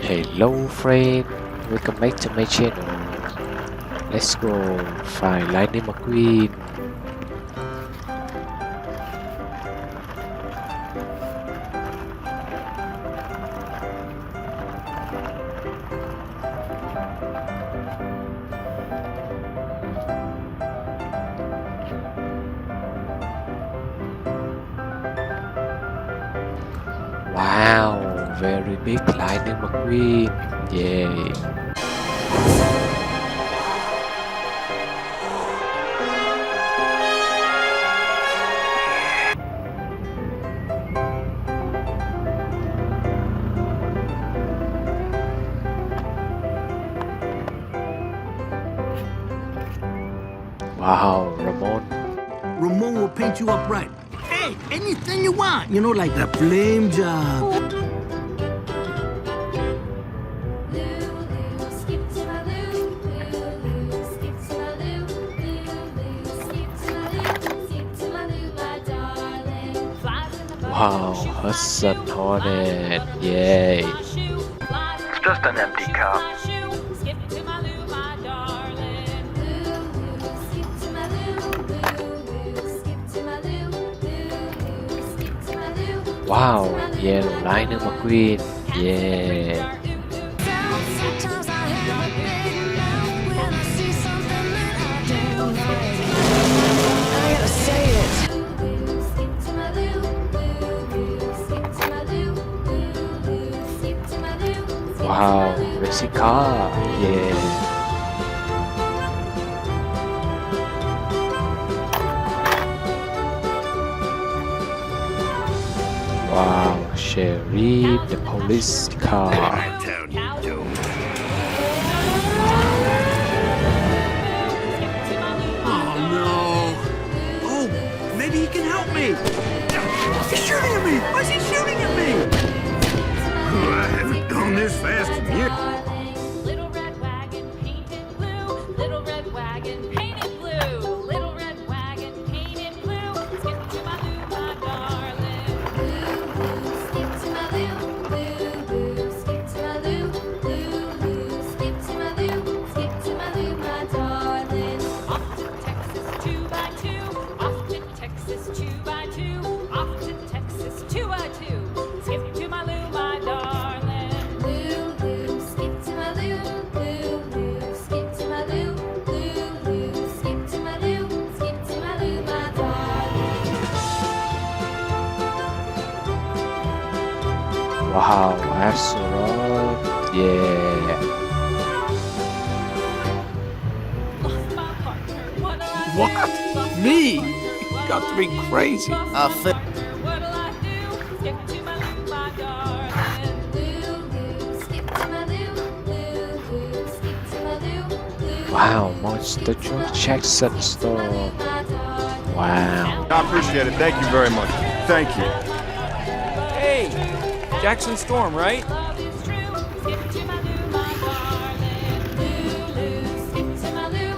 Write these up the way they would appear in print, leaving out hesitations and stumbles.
Hello friend, welcome back to my channel. Let's go find Lightning McQueen. Wow, very big Lightning McQueen. Yay. Wow, Ramon will paint you up right. Hey, anything you want. You know, like the flame job. Wow, Hudson Hornet. Yay. It's just an empty cup. Wow, yellow Lightning McQueen. Yeah. Wow, racing car. Yeah. Wow, Sheriff, the police car. Oh no. Oh, maybe he can help me. He's shooting at me. Why is he shooting at me? I haven't gone this fast in years. Little red wagon painted blue. Little red wagon painted blue. Little red wagon painted blue. Skip to my loo, my darling. Skip to my loo, skip to my loo, skip to my loo, skip to my loo, my darling. Off to Texas 2x2. Off to Texas 2x2. Off to Texas 2x2. Skip to my loo, my darling. Skip to my loo, skip to my loo, skip to my loo, skip to my loo, my darling. Wow, Axlerod. Yeah. Lost my partner, what'll I do? What? Lost Me? my You partner, got to be crazy. lost my partner, what'll I do? Skip to my loo, my darling. Skip to my loo, skip to my loo. Wow, monster truck Jackson Storm. Wow. I appreciate it. Thank you very much. Thank you. Hey, Jackson Storm, right? Love is true. Skip to my loo, my darling. Skip to my loo,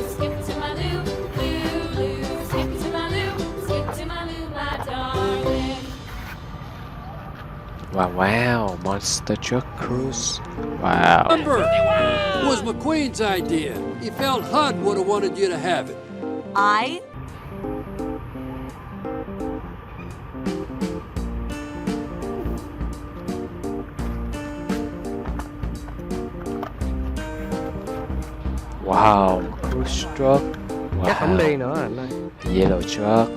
skip to my loo, skip to my loo, skip to my loo, my darling. Wow, monster truck cruise. Wow. Remember, it was McQueen's idea. He felt HUD would have wanted you to have it. I? Wow, cruise truck. Chắc không đi Wow, nữa anh ơi. yellow truck.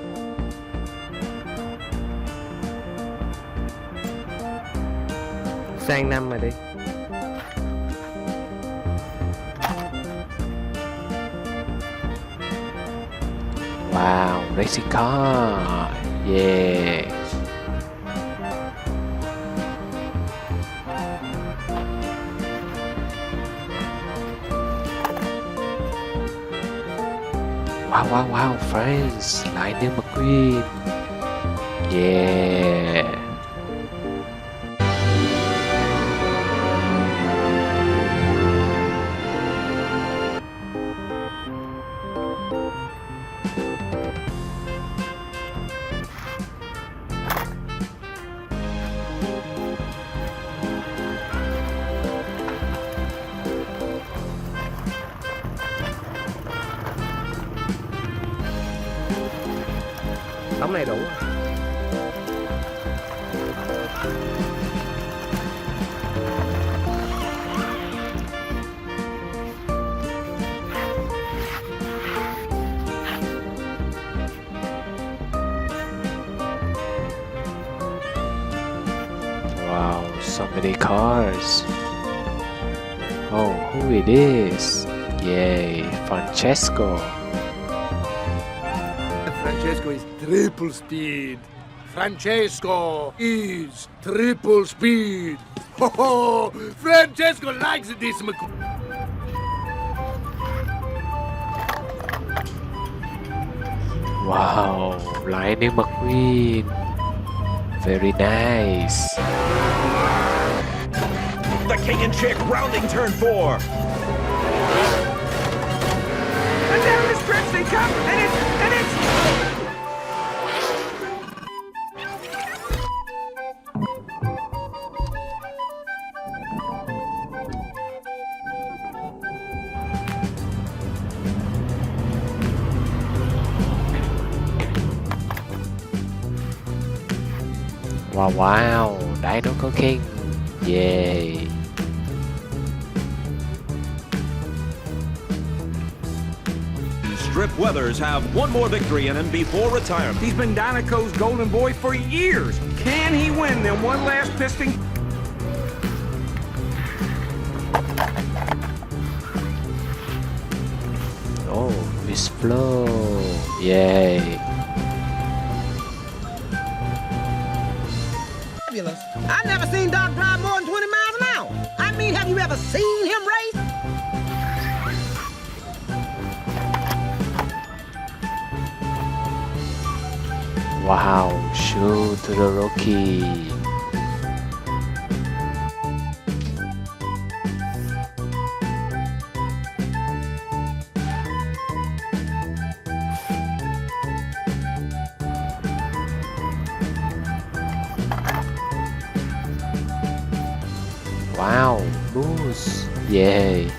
Sang năm mà đi. Wow, racing car. Yeah. Wow, friends, Lightning McQueen. Yeah. này đủ rồi. Wow, so many cars. Oh, who it is? Yay, Francesco. Francesco is triple speed. Francesco is triple speed. Ho ho! Francesco likes this McQueen. Wow, LightningMcQueen. Very nice. The King and Chick rounding turn 4. And down the stretch they come, and it's... Wow, wow, Dino King. Yay. Strip Weathers have one more victory in him before retirement. He's been Dinoco's golden boy for years. Can he win them one last piston? Oh, Miss Flo. Yay. I've never seen Doc drive more than 20 miles an hour. I mean, have you ever seen him race? Wow, shoot to the rookie. Wow, Moose. Yay.